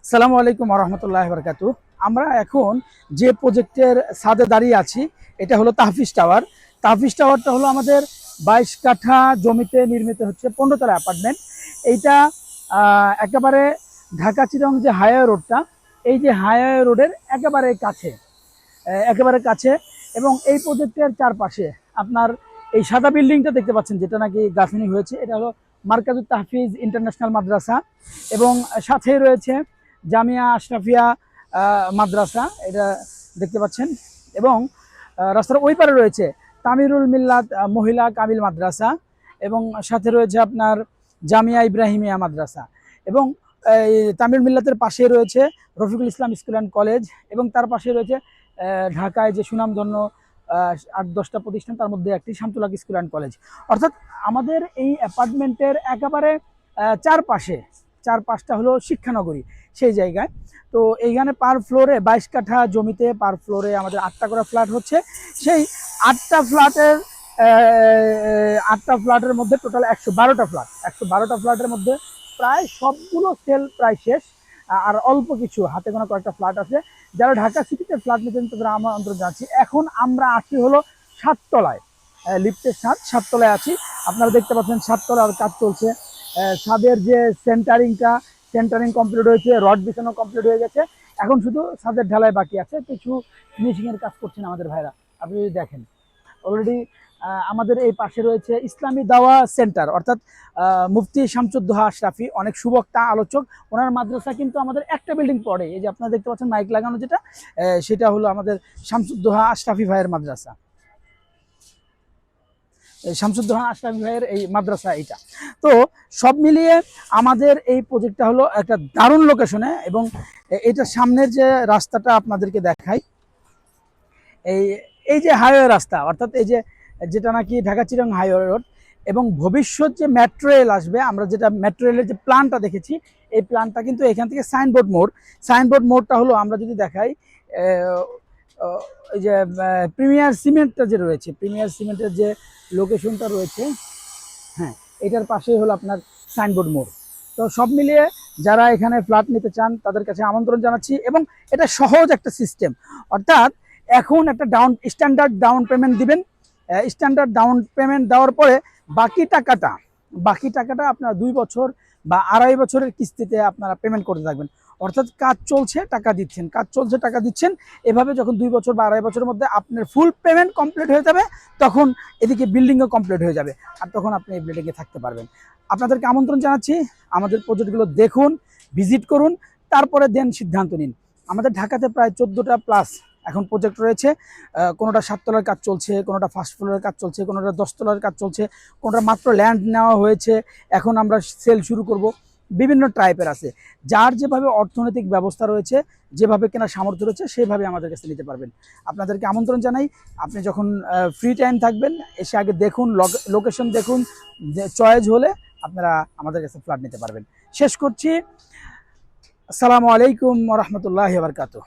আসসালামু আলাইকুম রহমতুল্লাহ বরকাতু। আমরা এখন যে প্রজেক্টের ছাদে দাঁড়িয়ে আছি এটা হলো তাহফিজ টাওয়ার। তাহফিজ টাওয়ারটা হলো আমাদের 22 কাঠা জমিতে নির্মিত হচ্ছে 15 তলা অ্যাপার্টমেন্ট। এইটা একেবারে ঢাকা চিরং যে হাইওয়ে রোডটা, এই যে হাইওয়ে রোডের একেবারে কাছে এবং এই প্রজেক্টের চারপাশে আপনার এই সাদা বিল্ডিংটা দেখতে পাচ্ছেন, যেটা নাকি গাঁথনি হয়েছে, এটা হলো মার্কাজুত তাহফিজ ইন্টারন্যাশনাল মাদ্রাসা এবং সাথেই রয়েছে জামিয়া আশরাফিয়া মাদ্রাসা, এটা দেখতে পাচ্ছেন। এবং রাস্তার ওই পারে রয়েছে তামিরুল মিল্লাত মহিলা কামিল মাদ্রাসা এবং সাথে রয়েছে আপনার জামিয়া ইব্রাহিমিয়া মাদ্রাসা এবং এই তামিরুল মিল্লাতের পাশে রয়েছে Rafiqul Islam school and college এবং তার পাশে রয়েছে ঢাকায় যে সুনামধন্য 8-10টা প্রতিষ্ঠান, তার মধ্যে একটি শামসুল হক স্কুল অ্যান্ড কলেজ। অর্থাৎ আমাদের এই অ্যাপার্টমেন্টের একেবারে চারপাশটা হলো শিক্ষানগরী সেই জায়গায়। তো এইখানে পার ফ্লোরে 22 কাঠা জমিতে পার ফ্লোরে আমাদের 8টা করে ফ্ল্যাট হচ্ছে। সেই 8টা ফ্ল্যাটের 8টা ফ্ল্যাটের মধ্যে টোটাল 112টা ফ্ল্যাটের মধ্যে প্রায় সবগুলো সেল প্রায় শেষ, আর অল্প কিছু হাতে গোনা কয়েকটা ফ্ল্যাট আছে। যারা ঢাকা সিটিতে ফ্ল্যাট নিতেন তাদের আমন্ত্রণ জানাচ্ছি। এখন আমরা আছি হলো 7 তলায়, লিফটের 7 তলায় আছি। আপনারা দেখতে পাচ্ছেন 7 তলার কাজ চলছে। ছাদের যে সেন্টারিং কমপ্লিট হয়েছে, রড বিছানো কমপ্লিট হয়ে গেছে, এখন শুধু ছাদের ঢালাই বাকি আছে। কিছু ফিনিশিং এর কাজ করছেন আমাদের ভাইরা, আপনি যদি দেখেন অলরেডি। আমাদের এই পাশে রয়েছে ইসলামী দাওয়া সেন্টার, অর্থাৎ মুফতি শামসুদ্দোহা আশরাফি, অনেক সুবক্তা আলোচক। ওনার মাদ্রাসা কিন্তু আমাদের একটা বিল্ডিং পড়ে, এই যে আপনারা দেখতে পাচ্ছেন মাইক লাগানো যেটা, সেটা হলো আমাদের শামসুদ্দোহা আশরাফি ভাইয়ের মাদ্রাসা। শামসুদ্দোহা আশরাফি ভাইয়ের এই মাদ্রাসা এইটা। তো সব মিলিয়ে আমাদের এই প্রজেক্টটা হলো একটা দারুণ লোকেশনে এবং এটা সামনের যে রাস্তাটা আপনাদেরকে দেখাই, এই এই যে হাইওয়ে রাস্তা, অর্থাৎ এই যে যেটা নাকি ঢাকা চিরং হাইওয়ে রোড, এবং ভবিষ্যৎ যে মেট্রো রেল আসবে, আমরা যেটা মেট্রো রেলের যে প্ল্যানটা দেখেছি, এই প্ল্যানটা কিন্তু এখান থেকে সাইনবোর্ড মোড়টা হলো, আমরা যদি দেখাই এই যে প্রিমিয়ার সিমেন্টটা যে রয়েছে, প্রিমিয়ার সিমেন্টের যে লোকেশনটা রয়েছে, হ্যাঁ, এটার পাশেই হলো আপনার সাইনবোর্ড মোড়। তো সব মিলিয়ে যারা এখানে ফ্ল্যাট নিতে চান তাদের কাছে আমন্ত্রণ জানাচ্ছি। এবং এটা সহজ একটা সিস্টেম, অর্থাৎ এখন একটা স্ট্যান্ডার্ড ডাউন পেমেন্ট দিবেন। স্ট্যান্ডার্ড ডাউন পেমেন্ট দেওয়ার পরে বাকি টাকাটা আপনারা 2 বছর বা 2.5 বছরের কিস্তিতে আপনারা পেমেন্ট করতে থাকবেন। অর্থাৎ কাজ চলছে টাকা দিচ্ছেন, এভাবে যখন 2 বছর বা 2.5 বছরের মধ্যে আপনার ফুল পেমেন্ট কমপ্লিট হয়ে যাবে, তখন এদিকে বিল্ডিংও কমপ্লিট হয়ে যাবে, আর তখন আপনি এই বিল্ডিংয়ে থাকতে পারবেন। আপনাদেরকে আমন্ত্রণ জানাচ্ছি, আমাদের প্রজেক্টগুলো দেখুন, ভিজিট করুন, তারপরে দেন সিদ্ধান্ত নিন। আমাদের ঢাকাতে প্রায় 14টা প্লাস এখন প্রজেক্ট রয়েছে। কোনোটা 7 তলার কাজ চলছে, কোনোটা ফার্স্ট ফ্লোরের কাজ চলছে, কোনোটা 10 তলার কাজ চলছে, কোনোটা মাত্র ল্যান্ড নেওয়া হয়েছে, এখন আমরা সেল শুরু করব। বিভিন্ন টাইপের আছে, যার যেভাবে অর্থনৈতিক ব্যবস্থা রয়েছে, যেভাবে কেনার সামর্থ্য রয়েছে, সেভাবে আমাদের কাছে নিতে পারবেন। আপনাদেরকে আমন্ত্রণ জানাই, আপনি যখন ফ্রি টাইম থাকবেন এসে আগে দেখুন, লোকেশন দেখুন, চয়েস হলে আপনারা আমাদের কাছে ফ্ল্যাট নিতে পারবেন। শেষ করছি। আসসালামু আলাইকুম ওয়া রাহমাতুল্লাহি ওয়া বারাকাতুহু।